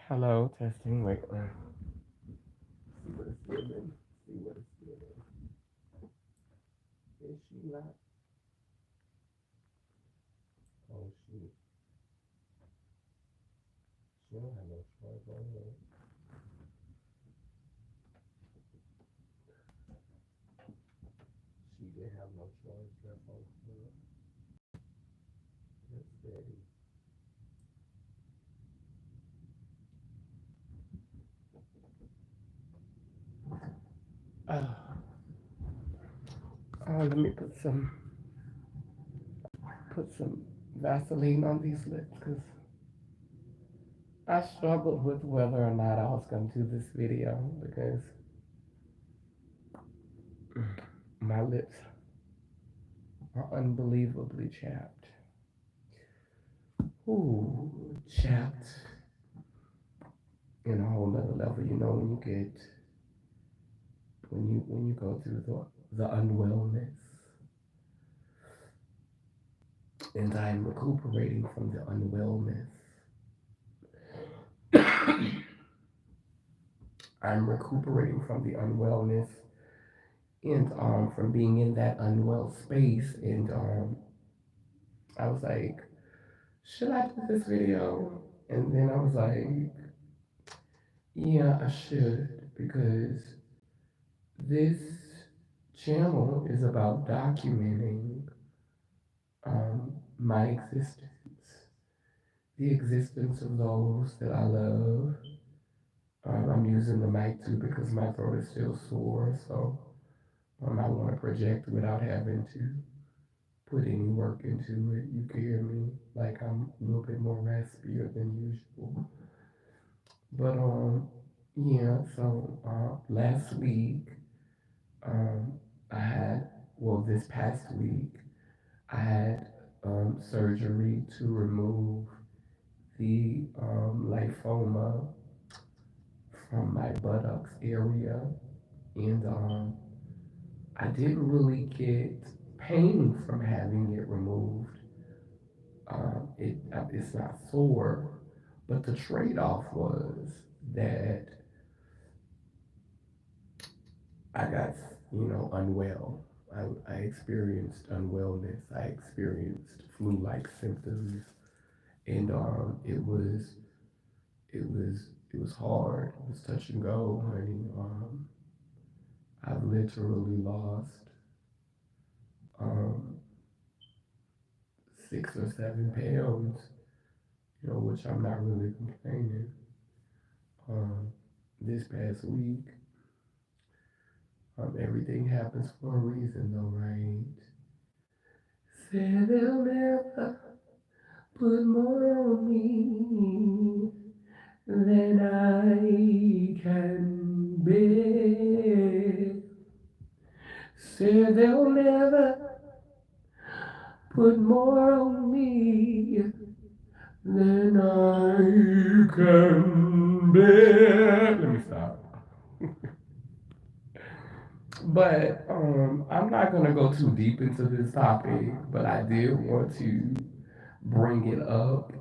Hello, testing. Wait, see what it's giving. See what it's giving. Is she not? Oh, she don't have no choice on her. She didn't have no choice left on her. That's steady. Oh, let me put some Vaseline on these lips because I struggled with whether or not I was gonna do this video because my lips are unbelievably chapped. Ooh, chapped in a whole nother level. You know when you get when you go through the unwellness, and I'm recuperating from the unwellness. I'm recuperating from the unwellness and from being in that unwell space, and I was like, should I do this video? And then I was like, yeah, I should, because this channel is about documenting my existence, the existence of those that I love. I'm using the mic too because my throat is still sore, so I want to project without having to put any work into it. You can hear me like I'm a little bit more raspier than usual. But yeah. So last week, um, I had this past week I had surgery to remove the lymphoma from my buttocks area, and I didn't really get pain from having it removed. It's not sore, but the trade off was that I got unwell. I experienced unwellness. I experienced flu-like symptoms, and it was hard. It was touch and go, honey. I've literally lost um, 6 or 7 pounds, which I'm not really complaining. Um, this past week, everything happens for a reason, though, right? Said they'll never put more on me than I can bear. Said they'll never put more on me than I can bear. Let me stop. But I'm not gonna go too deep into this topic, but I did want to bring it up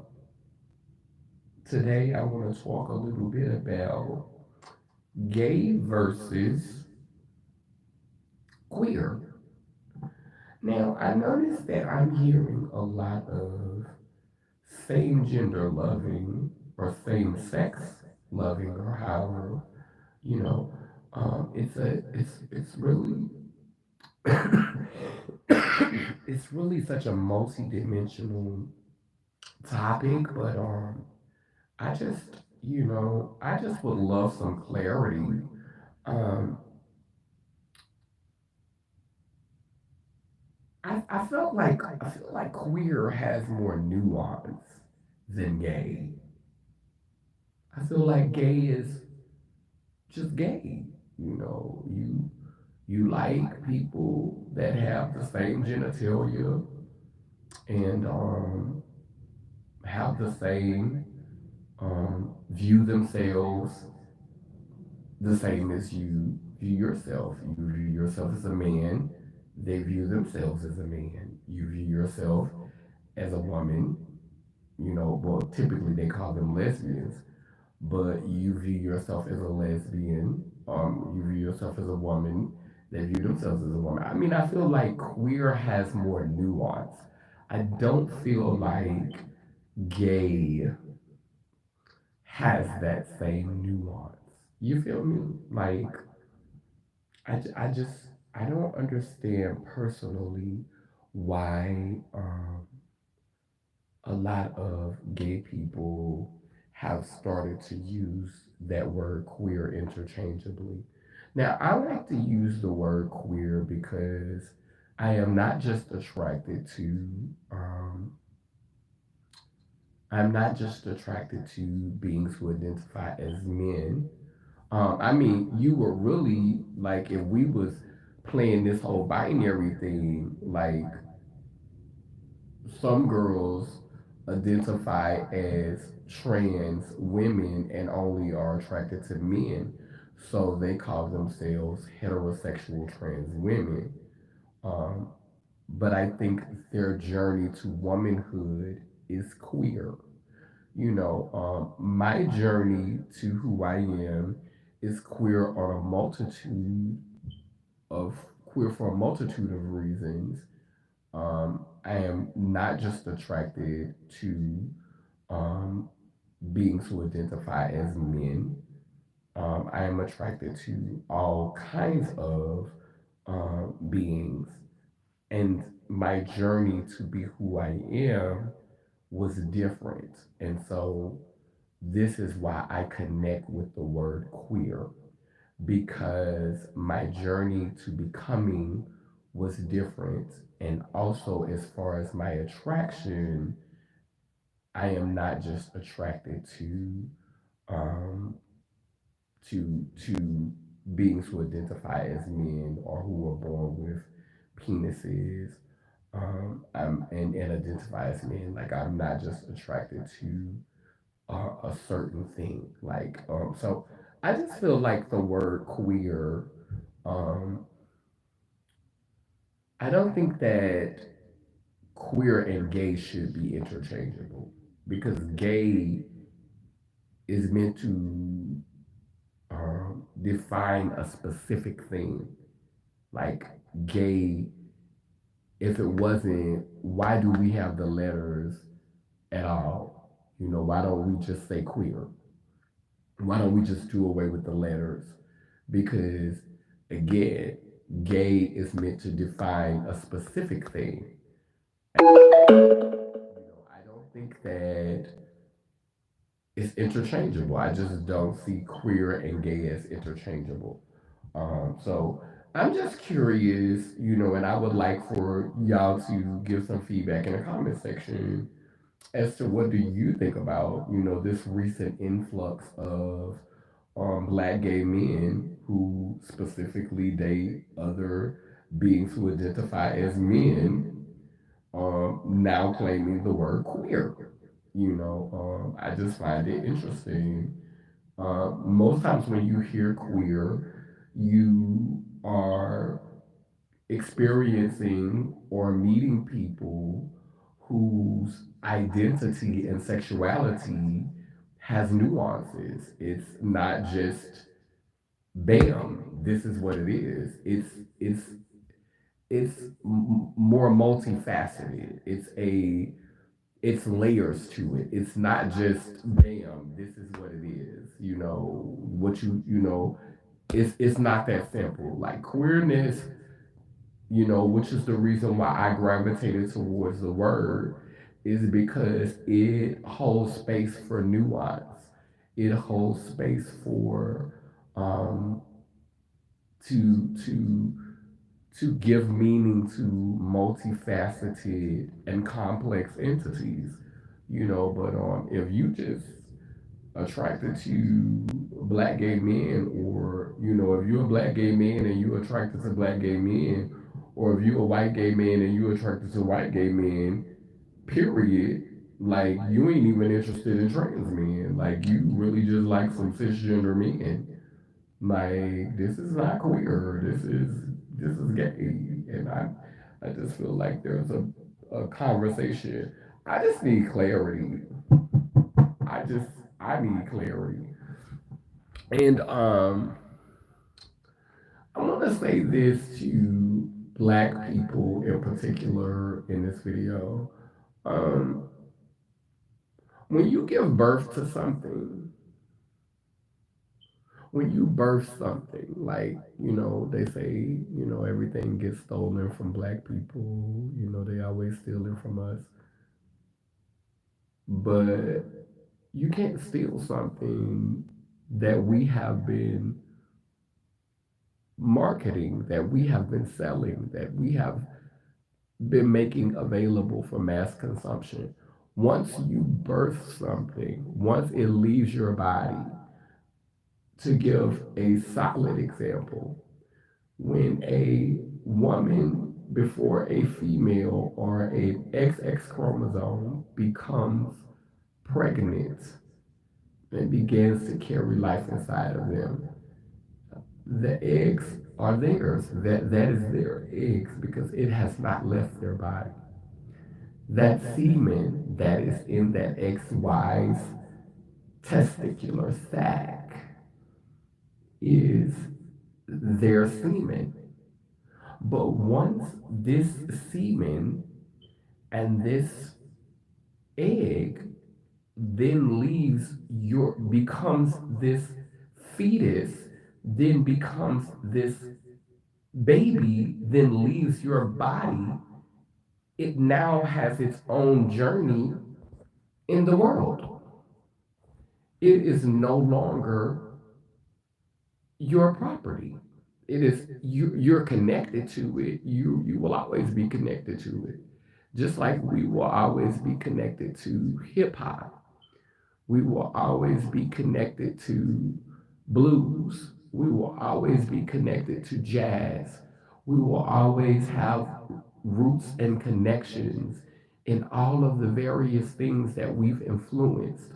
today. I want to talk a little bit about gay versus queer. Now, I noticed that I'm hearing a lot of same gender loving or same sex loving, or however, you know, it's really it's really such a multi-dimensional topic, but I just would love some clarity. Um, I feel like queer has more nuance than gay. I feel like gay is just gay. You like people that have the same genitalia and have the same view themselves the same as you view yourself. You view yourself as a man, they view themselves as a man. You view yourself as a woman, well, typically they call them lesbians, but you view yourself as a lesbian, you view yourself as a woman, they view themselves as a woman. I mean, I feel like queer has more nuance. I don't feel like gay has that same nuance. You feel me? Like, I just, I don't understand personally why a lot of gay people have started to use that word queer interchangeably. Now, I like to use the word queer because I am not just attracted to, um, I'm not just attracted to beings who identify as men. I mean, you were really like if we was playing this whole binary thing, like some girls identify as trans women and only are attracted to men, so they call themselves heterosexual trans women. Um, but I think their journey to womanhood is queer. My journey to who I am is of queer for a multitude of reasons. I am not just attracted to um, beings who identify as men. I am attracted to all kinds of beings, and my journey to be who I am was different. And so this is why I connect with the word queer, because my journey to becoming was different. And also, as far as my attraction, I am not just attracted um, to beings who identify as men or who are born with penises, and identify as men. Like, I'm not just attracted to a certain thing. So I just feel like the word queer. Um, I don't think that queer and gay should be interchangeable, because gay is meant to define a specific thing. Like, gay, if it wasn't, why do we have the letters at all? Why don't we just say queer? Why don't we just do away with the letters? Because again, gay is meant to define a specific thing. I don't think that it's interchangeable. I just don't see queer and gay as interchangeable. So I'm just curious, and I would like for y'all to give some feedback in the comment section as to what do you think about, this recent influx of black gay men who specifically date other beings who identify as men, now claiming the word queer. I just find it interesting. Most times when you hear queer, you are experiencing or meeting people whose identity and sexuality has nuances. It's not just bam, this is what it is. It's more multifaceted. It's layers to it. It's not just bam, this is what it is. What it's not that simple. Like queerness, which is the reason why I gravitated towards the word, is because it holds space for nuance. It holds space for um, to to give meaning to multifaceted and complex entities. But if you just attracted to black gay men, or if you're a black gay man and you're attracted to black gay men, or if you're a white gay man and you're attracted to white gay men, period. Like, you ain't even interested in trans men. Like, you really just like some cisgender men. Like, this is not queer. This is gay, and I just feel like there's a conversation. I just need clarity. I just I need clarity. And I want to say this to black people in particular in this video. Um, when you give birth to something, when you birth something, like, they say, everything gets stolen from black people, they always stealing from us. But you can't steal something that we have been marketing, that we have been selling, that we have been making available for mass consumption. Once you birth something, once it leaves your body, to give a solid example, when a woman before a female or a XX chromosome becomes pregnant and begins to carry life inside of them, the eggs are theirs. That is their eggs because it has not left their body. That semen that is in that XY's testicular sac is their semen. But once this semen and this egg then leaves becomes this fetus, then becomes this baby, then leaves your body, it now has its own journey in the world. It is no longer your property. It is you're connected to it. You will always be connected to it. Just like we will always be connected to hip hop. We will always be connected to blues. We will always be connected to jazz. We will always have roots and connections in all of the various things that we've influenced.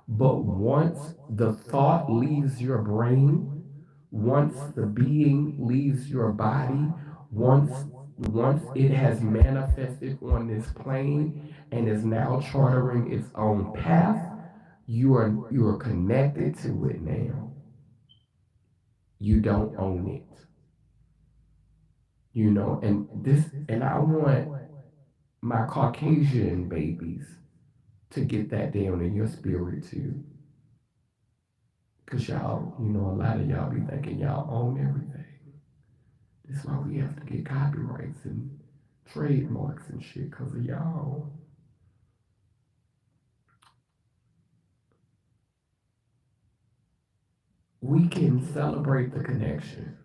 But once the thought leaves your brain, once the being leaves your body, once once it has manifested on this plane and is now chartering its own path, you are connected to it now. You don't own it. And I want my Caucasian babies to get that down in your spirit too. Cause y'all, a lot of y'all be thinking y'all own everything. That's why we have to get copyrights and trademarks and shit because of y'all. We can celebrate the connection.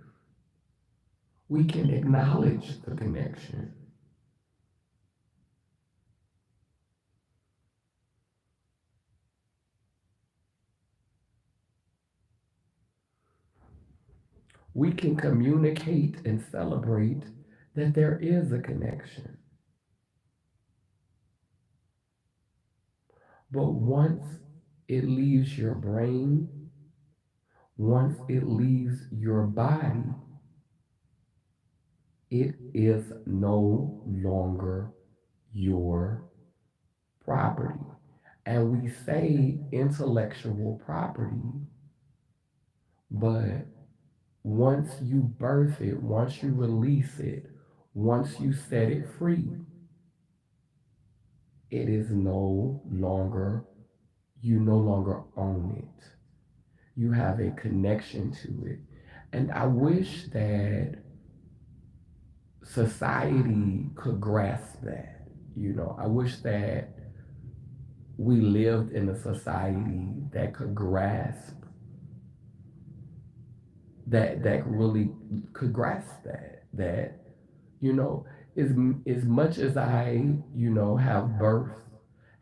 We can acknowledge the connection. We can communicate and celebrate that there is a connection. But once it leaves your brain, once it leaves your body, it is no longer your property. And we say intellectual property, but once you birth it, once you release it, once you set it free, it is you no longer own it. You have a connection to it. And I wish that society could grasp that. I wish that we lived in a society that could grasp that really could grasp that you know as as much as I have birthed,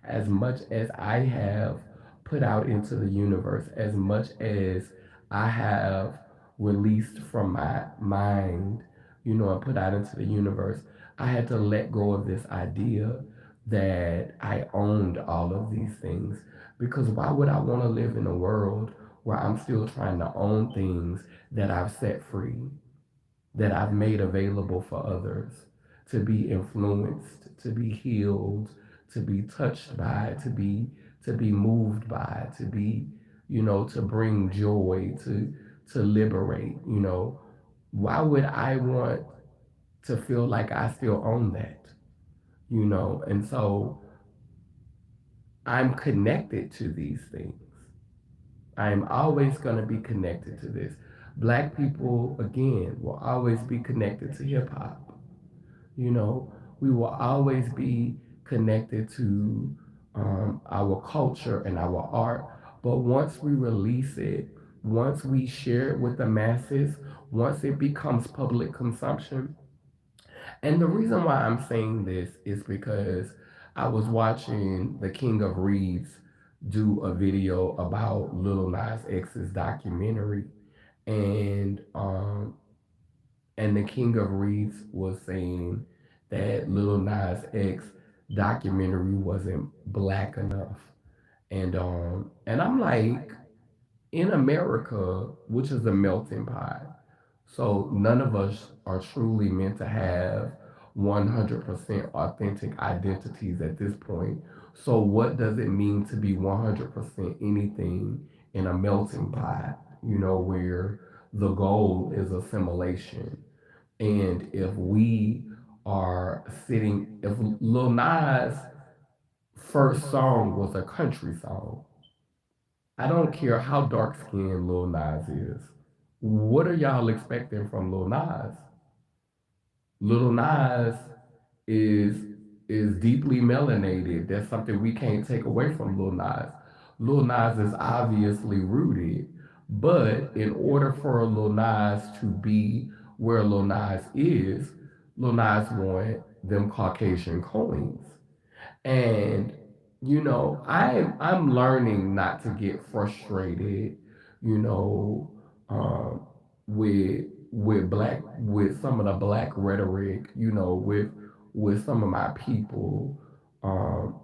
as much as I have put out into the universe, as much as I have released from my mind, and put out into the universe, I had to let go of this idea that I owned all of these things. Because why would I want to live in a world where I'm still trying to own things that I've set free, that I've made available for others to be influenced, to be healed, to be touched by, to be moved by, to be, to bring joy, to liberate. Why would I want to feel like I still own that? And so I'm connected to these things. I'm always going to be connected to this. Black people, again, will always be connected to hip hop. You know, we will always be connected to our culture and our art. But once we release it, once we share it with the masses, once it becomes public consumption, and the reason why I'm saying this is because I was watching the King of Reeds do a video about Lil Nas X's documentary, and the King of Reeds was saying that Lil Nas X documentary wasn't black enough, and I'm like, in America, which is a melting pot, so none of us are truly meant to have 100% authentic identities at this point. So what does it mean to be 100% anything in a melting pot, where the goal is assimilation? And if we are sitting, if Lil Nas' first song was a country song, I don't care how dark skinned Lil Nas is. What are y'all expecting from Lil Nas? Lil Nas is is deeply melanated. That's something we can't take away from Lil Nas. Lil Nas is obviously rooted, but in order for Lil Nas to be where Lil Nas is, Lil Nas want them Caucasian coins. And I'm learning not to get frustrated, you know, with with some of the black rhetoric, with some of my people,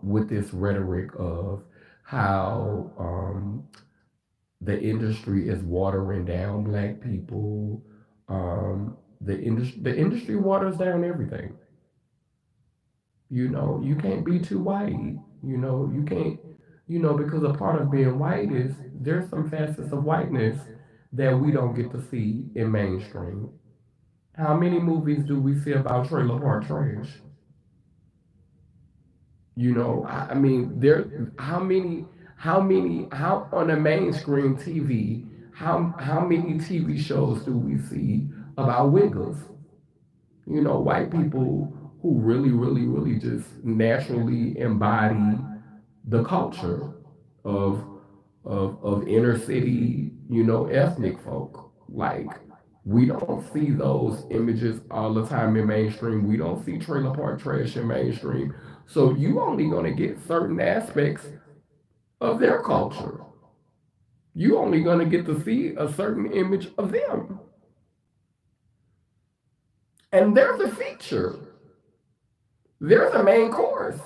with this rhetoric of how the industry is watering down black people. The industry waters down everything. You can't be too white. You can't, because a part of being white is there's some facets of whiteness that we don't get to see in mainstream. How many movies do we see about trailer park trash? I mean, how on a mainstream TV, how many TV shows do we see about wiggles? White people who really, really, really just naturally embody the culture of of inner city, ethnic folk. Like, we don't see those images all the time in mainstream. We don't see trailer park trash in mainstream. So you only gonna get certain aspects of their culture. You only gonna get to see a certain image of them. And there's a feature. There's a main course.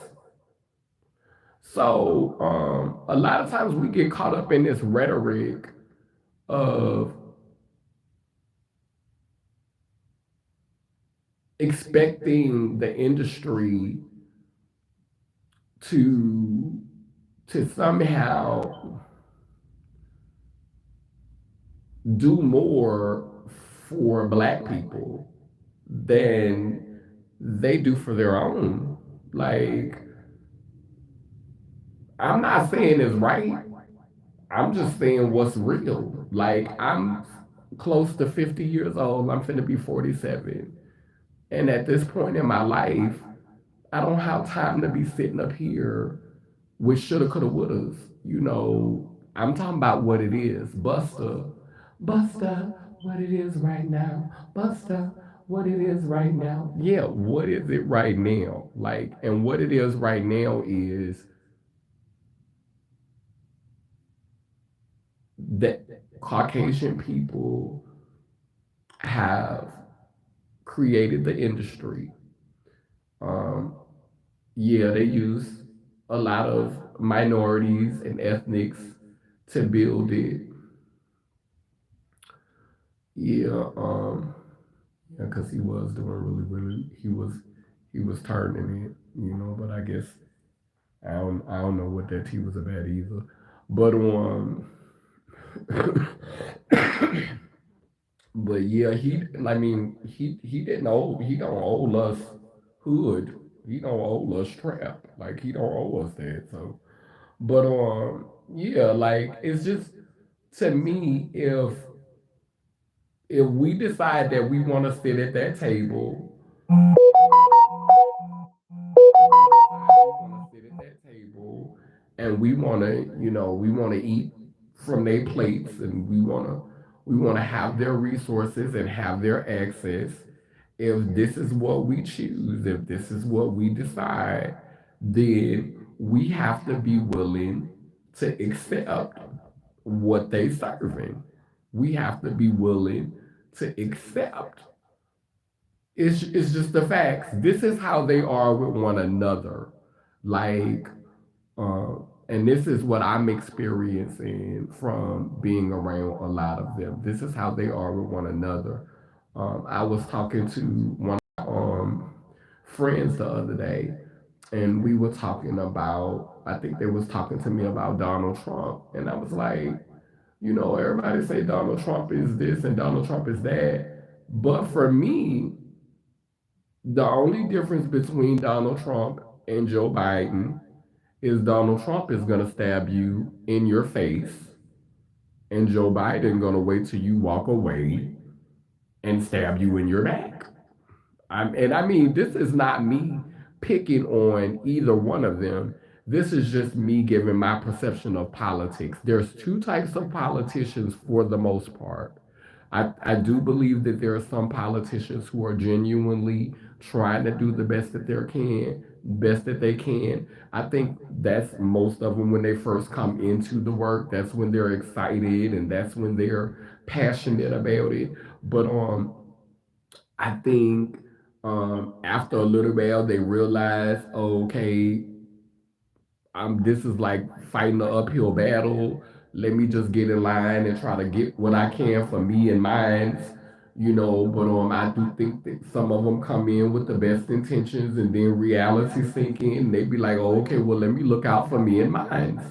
So a lot of times we get caught up in this rhetoric of expecting the industry to somehow do more for black people than they do for their own. Like, I'm not saying it's right. I'm just saying what's real. Like, I'm close to 50 years old. I'm finna be 47. And at this point in my life, I don't have time to be sitting up here with shoulda, coulda, wouldas. I'm talking about what it is. Busta, what it is right now. Busta, what it is right now. Yeah, what is it right now? Like, and what it is right now is that Caucasian people have created the industry. Um, yeah, they use a lot of minorities and ethnics to build it. Yeah, yeah, because he was doing really, really, he was turning it, but I guess I don't know what that tea was about either. But but yeah, I mean he didn't owe he don't owe us hood. He don't owe us trap. Like he don't owe us that. So but yeah, like it's just to me if we decide that we want to sit at that table, and we want to, we want to eat from their plates, and we want to have their resources and have their access. If this is what we choose, if this is what we decide, then we have to be willing to accept what they serving. We have to be willing to accept. It's just the facts. This is how they are with one another. Like, and this is what I'm experiencing from being around a lot of them. This is how they are with one another. I was talking to one of my friends the other day, and we were talking about. I think they was talking to me about Donald Trump, and I was like, everybody say Donald Trump is this and Donald Trump is that, but for me, the only difference between Donald Trump and Joe Biden is Donald Trump is gonna stab you in your face, and Joe Biden gonna wait till you walk away and stab you in your back. And I mean, this is not me picking on either one of them. This is just me giving my perception of politics. There's two types of politicians for the most part. I do believe that there are some politicians who are genuinely trying to do the best that they can. I think that's most of them when they first come into the work. That's when they're excited and that's when they're passionate about it. But I think after a little while they realize, okay, this is like fighting an uphill battle. Let me just get in line and try to get what I can for me and mine. But I do think that some of them come in with the best intentions, and then reality sink in, and they be like, oh, okay, well, let me look out for me and mine.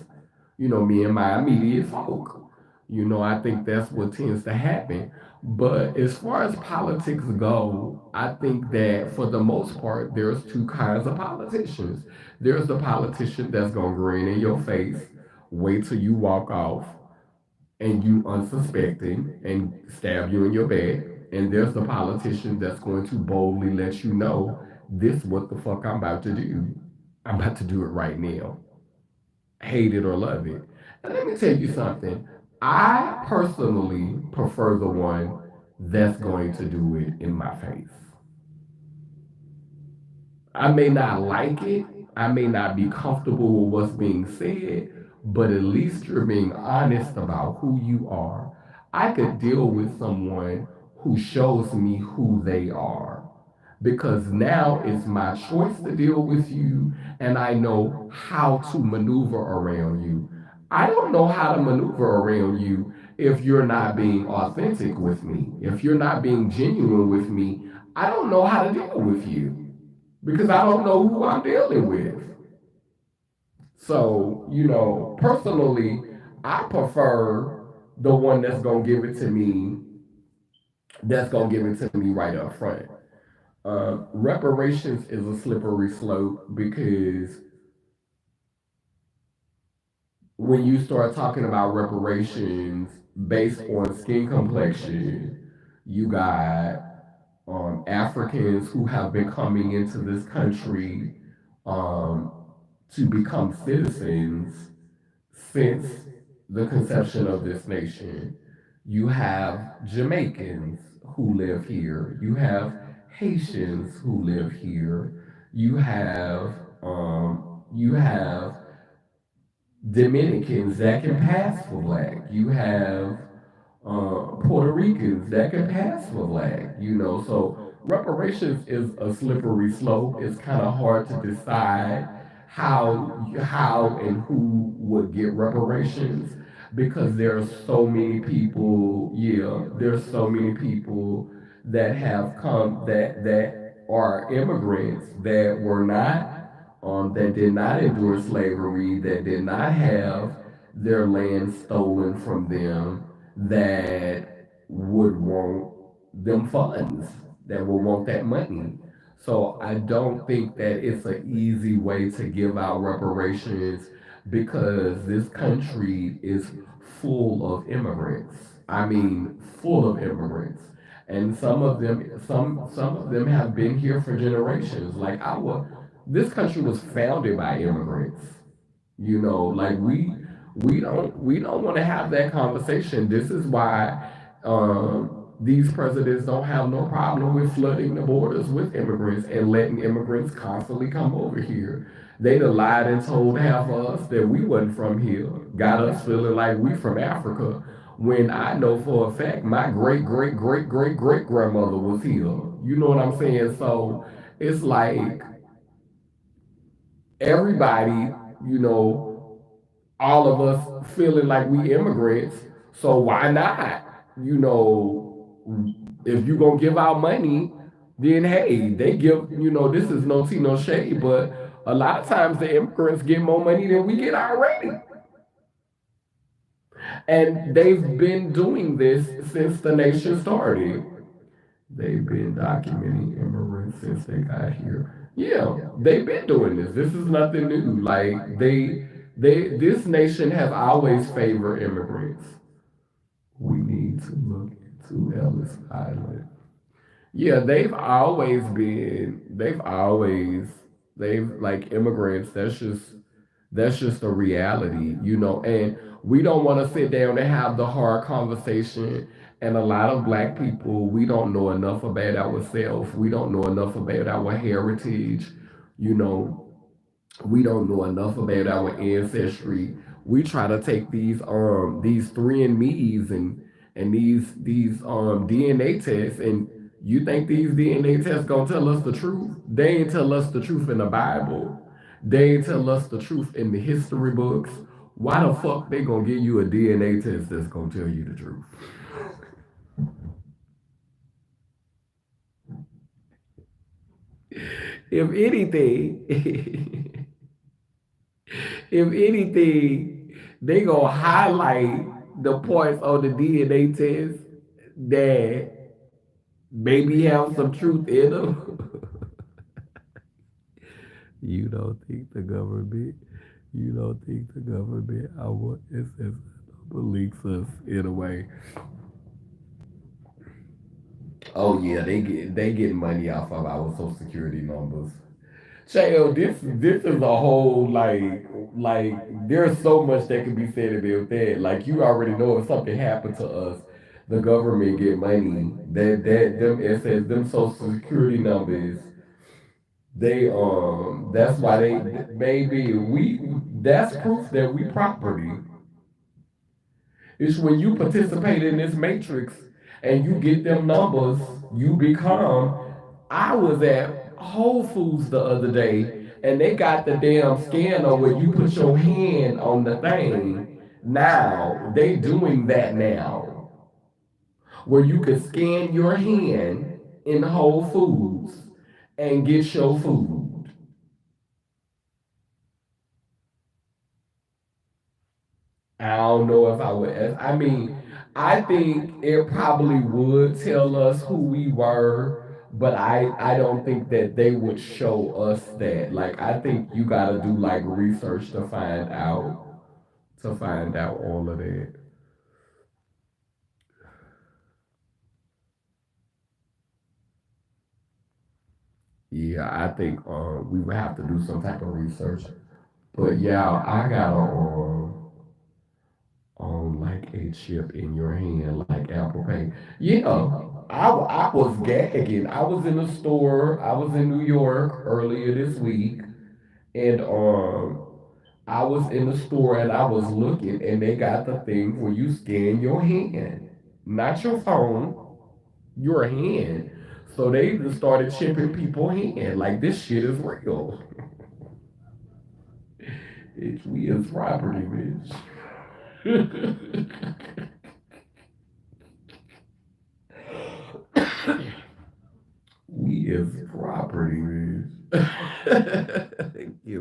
Me and my immediate folk. I think that's what tends to happen. But as far as politics go, I think that for the most part, there's two kinds of politicians. There's the politician that's gonna grin in your face, wait till you walk off, and you unsuspecting and stab you in your back. And there's the politician that's going to boldly let you know this what the fuck I'm about to do. I'm about to do it right now, hate it or love it. And let me tell you something. I personally prefer the one that's going to do it in my face. I may not like it, I may not be comfortable with what's being said, but at least you're being honest about who you are. I could deal with someone who shows me who they are because now it's my choice to deal with you and I know how to maneuver around you. I don't know how to maneuver around you if you're not being authentic with me. If you're not being genuine with me, I don't know how to deal with you because I don't know who I'm dealing with. So, personally, I prefer the one that's gonna give it to me right up front. Reparations is a slippery slope because when you start talking about reparations based on skin complexion, you got Africans who have been coming into this country um, to become citizens since the conception of this nation. You have Jamaicans who live here. You have Haitians who live here. You have Dominicans that can pass for black. You have Puerto Ricans that can pass for black. So reparations is a slippery slope. It's kind of hard to decide how and who would get reparations because there are so many people. Yeah, there's so many people that have come that are immigrants that were not. that did not endure slavery, that did not have their land stolen from them, that would want them funds, that would want that money. So I don't think that it's an easy way to give out reparations because this country is full of immigrants. I mean, full of immigrants. And some of them have been here for generations. Like this country was founded by immigrants. You know, like we don't want to have that conversation. This is why these presidents don't have no problem with flooding the borders with immigrants and letting immigrants constantly come over here. They done lied and told half of us that we wasn't from here, got us feeling like we from Africa. When I know for a fact my great great great great great grandmother was here. You know what I'm saying? So it's like everybody, you know, all of us feeling like we immigrants. So why not? You know, if you gonna give out money, then hey, they give. You know, this is no tea, no shade, but a lot of times the immigrants get more money than we get already, and they've been doing this since the nation started. They've been documenting immigrants since they got here. Yeah, they've been doing this. This is nothing new. Like this nation has always favored immigrants. We need to look into Ellis Island. Yeah, they've like immigrants. That's just a reality, you know. And we don't want to sit down and have the hard conversation. And a lot of black people, we don't know enough about ourselves. We don't know enough about our heritage. You know, we don't know enough about our ancestry. We try to take these 3 and me's and these DNA tests, and you think these DNA tests gonna tell us the truth? They ain't tell us the truth in the Bible. They ain't tell us the truth in the history books. Why the fuck they gonna give you a DNA test that's gonna tell you the truth? If anything, if anything, they gonna highlight the points on the DNA test that maybe have some truth in them. You don't think the government, you don't think the government, our ancestors believes us in a way. Oh yeah, they get money off of our social security numbers. Chael, this is a whole there's so much that can be said about that. Like you already know if something happened to us, the government get money. That them it says them social security numbers. They that's why they maybe we that's proof that we property. It's when you participate in this matrix and you get them numbers, you become. I was at Whole Foods the other day and they got the damn scanner where you put your hand on the thing. Now, they doing that now, where you could scan your hand in Whole Foods and get your food. I don't know if I would. I mean, I think it probably would tell us who we were, but I don't think that they would show us that. Like, I think you gotta do like research to find out all of that. Yeah, I think we would have to do some type of research. But yeah, I got like a chip in your hand, like Apple Pay. Yeah, I was gagging. I was in the store. I was in New York earlier this week, and I was in the store and I was looking, and they got the thing where you scan your hand, not your phone, your hand. So they just started chipping people's hand. Like this shit is real. It's we as property, bitch. We is property, bitch. Thank you.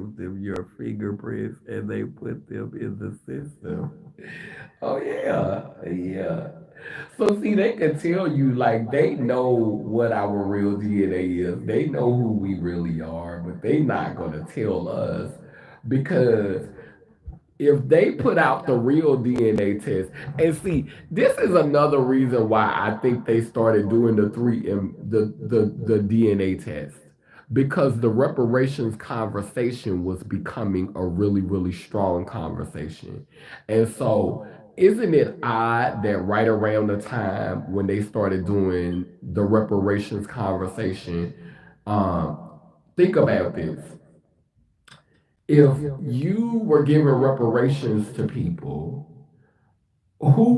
your fingerprints and they put them in the system. Oh yeah, yeah. So see, they can tell you like they know what our real DNA is. They know who we really are, but they not gonna tell us because if they put out the real DNA test, and see, this is another reason why I think they started doing the DNA test because the reparations conversation was becoming a really really strong conversation, and so isn't it odd that right around the time when they started doing the reparations conversation, um, think about this if you were giving reparations to people, who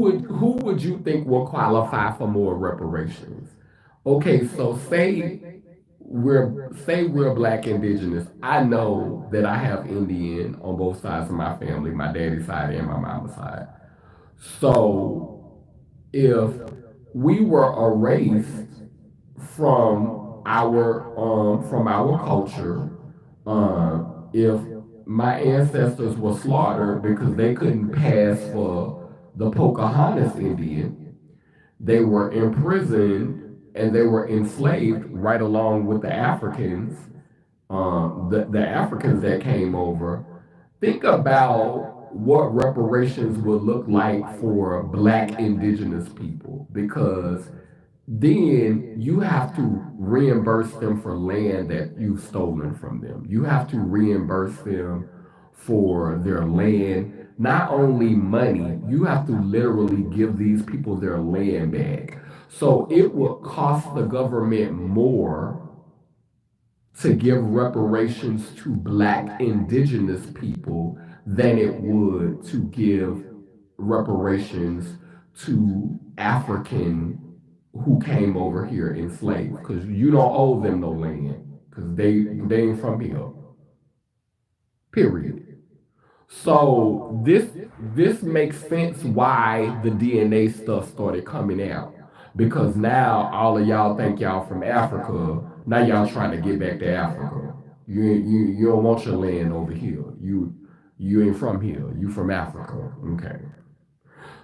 would you think will qualify for more reparations? Okay, so say we're black indigenous. I know that I have Indian on both sides of my family, my daddy's side and my mama's side. So if we were erased from our culture. If my ancestors were slaughtered because they couldn't pass for the Pocahontas Indian, they were imprisoned and they were enslaved right along with the Africans, the Africans that came over. Think about what reparations would look like for black indigenous people because then you have to reimburse them for land that you've stolen from them. You have to reimburse them for their land. Not only money, you have to literally give these people their land back. So it will cost the government more to give reparations to black indigenous people than it would to give reparations to African who came over here enslaved because you don't owe them no land because they ain't from here. Period. So this makes sense why the DNA stuff started coming out because now all of y'all think y'all from Africa. Now y'all trying to get back to Africa. You don't want your land over here. You ain't from here. You from Africa. Okay.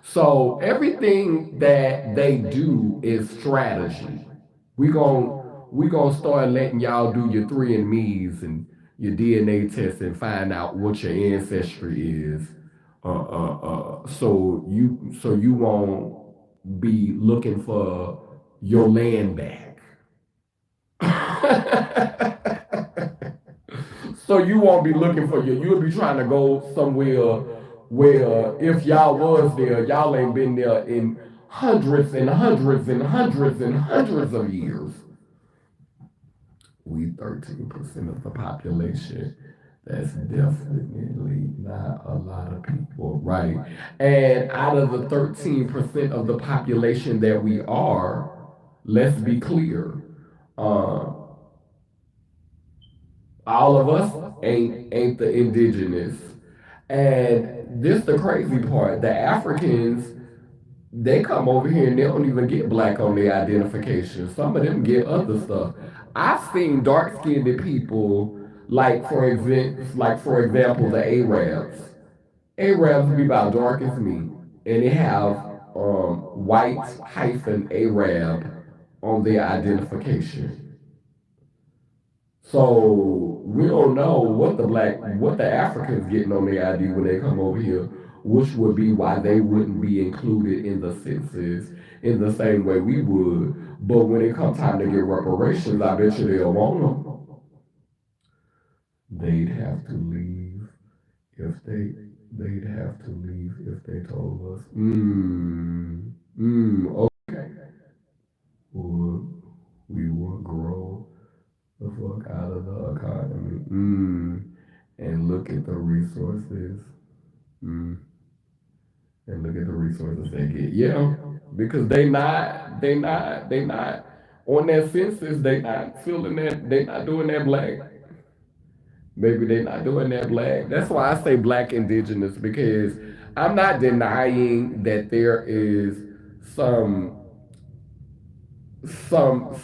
So everything that they do is strategy. We gonna start letting y'all do your three and me's and your DNA test and find out what your ancestry is. So you won't be looking for your land back. So you won't be looking for your. You'll be trying to go somewhere where if y'all was there, y'all ain't been there in hundreds and hundreds and hundreds and hundreds of years. We 13% of the population. That's definitely not a lot of people, right? And out of the 13% of the population that we are, let's be clear, uh, all of us ain't the indigenous. And this the crazy part. The Africans, they come over here and they don't even get black on their identification. Some of them get other stuff. I've seen dark skinned people like for example the Arabs. Arabs be about dark as me. And they have white hyphen Arab on their identification. So we don't know what the Africans getting on their ID when they come over here, which would be why they wouldn't be included in the census in the same way we would. But when it comes time to get reparations, I bet you they'll want them. They'd have to leave if they'd have to leave if they told us. Okay. Would we will grow the fuck out of the economy. And look at the resources. Mm, and look at the resources they get. Yeah, because they not on that census. They not feeling that. They not doing that black. Maybe they not doing that black. That's why I say black indigenous because I'm not denying that there is some some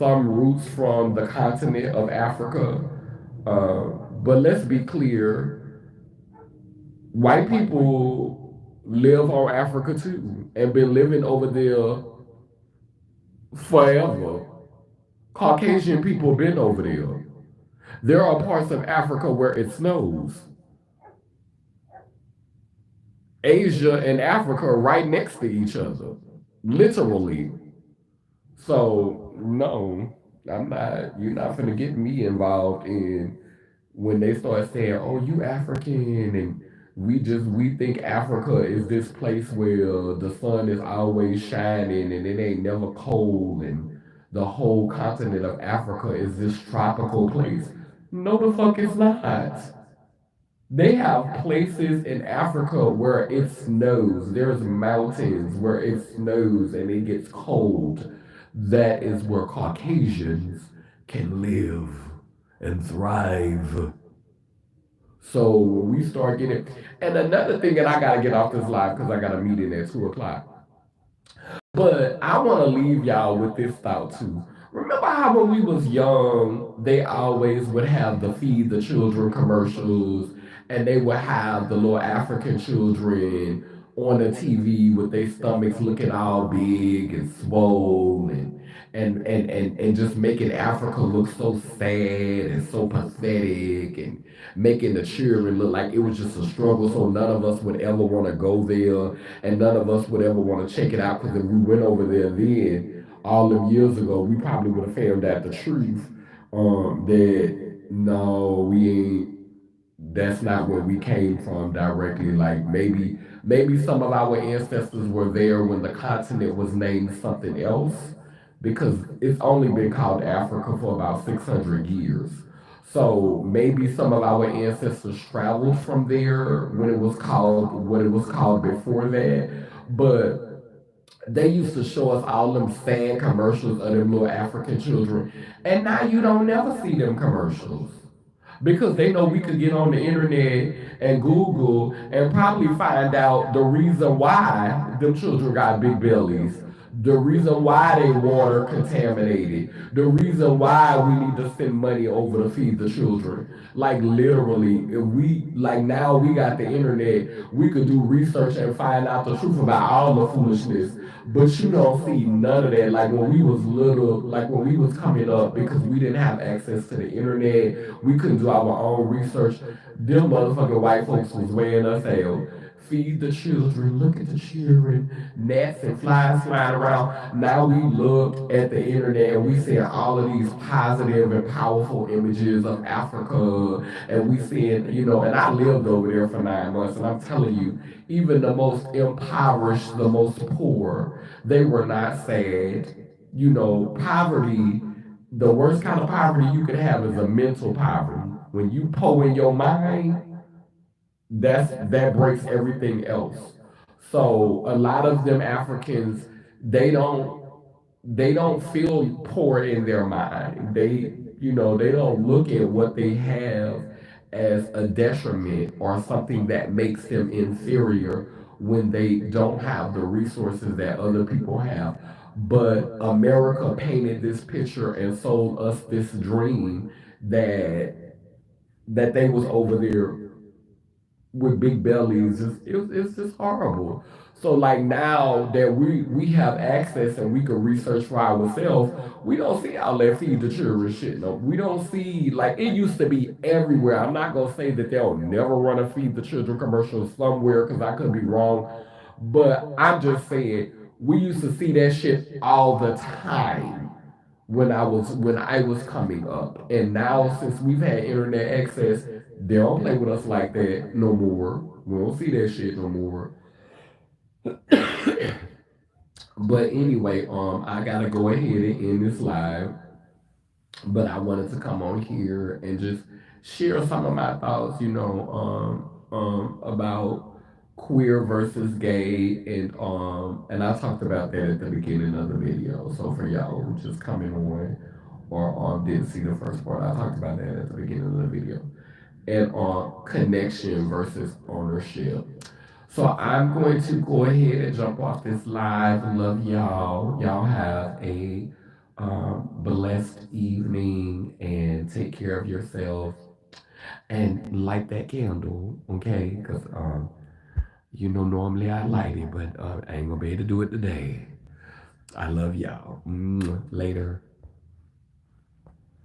some roots from the continent of Africa, uh, But let's be clear, white people live on Africa too and been living over there forever. Caucasian people been over there. There are parts of Africa where it snows. Asia and Africa are right next to each other, literally. So no, I'm not. You're not gonna get me involved in when they start saying, "Oh, you African," and we think Africa is this place where the sun is always shining and it ain't never cold, and the whole continent of Africa is this tropical place. No, the fuck it's not. They have places in Africa where it snows. There's mountains where it snows and it gets cold. That is where Caucasians can live and thrive. So when we start getting, and another thing, and I gotta get off this live because I got a meeting at 2 o'clock. But I want to leave y'all with this thought too. Remember how when we was young, they always would have the feed the children commercials, and they would have the little African children on the TV with their stomachs looking all big and swollen, and just making Africa look so sad and so pathetic, and making the children look like it was just a struggle, so none of us would ever want to go there, and none of us would ever want to check it out, because if we went over there then, all them years ago, we probably would have found out the truth, that no, we ain't, that's not where we came from directly. Like maybe some of our ancestors were there when the continent was named something else, because it's only been called Africa for about 600 years. So maybe some of our ancestors traveled from there when it was called what it was called before that. But they used to show us all them sad commercials of them little African children. And now you don't never see them commercials, because they know we could get on the internet and Google and probably find out the reason why them children got big bellies, the reason why they water contaminated, the reason why we need to send money over to feed the children. Like literally, if we like now we got the internet, we could do research and find out the truth about all the foolishness. But you don't see none of that. Like when we was little, like when we was coming up, because we didn't have access to the internet, we couldn't do our own research. Them motherfucking white folks was weighing us out. Feed the children, look at the children, gnats and flies flying around. Now we look at the internet and we see all of these positive and powerful images of Africa, and we seeing, and I lived over there for 9 months, and I'm telling you, even the most impoverished, the most poor, they were not sad. Poverty, the worst kind of poverty you could have is a mental poverty. When you poor in your mind, that breaks everything else. So a lot of them Africans, they don't they don't feel poor in their mind. They don't look at what they have as a detriment or something that makes them inferior when they don't have the resources that other people have. But America painted this picture and sold us this dream that they was over there with big bellies. It's just horrible. So like now that we have access and we can research for ourselves, we don't see all that feed the children shit. No, we don't see, like it used to be everywhere. I'm not gonna say that they'll never run a feed the children commercial somewhere, because I could be wrong, but I'm just saying we used to see that shit all the time when I was coming up. And now since we've had internet access, they don't play with us like that no more. We don't see that shit no more. But anyway, I gotta go ahead and end this live. But I wanted to come on here and just share some of my thoughts, about queer versus gay, and I talked about that at the beginning of the video. So for y'all who just coming on or didn't see the first part, I talked about that at the beginning of the video, and on connection versus ownership. So I'm going to go ahead and jump off this live. Love y'all. Y'all have a blessed evening and take care of yourself. and light that candle, okay? Because normally I light it, but I ain't gonna be able to do it today. I love y'all. Later.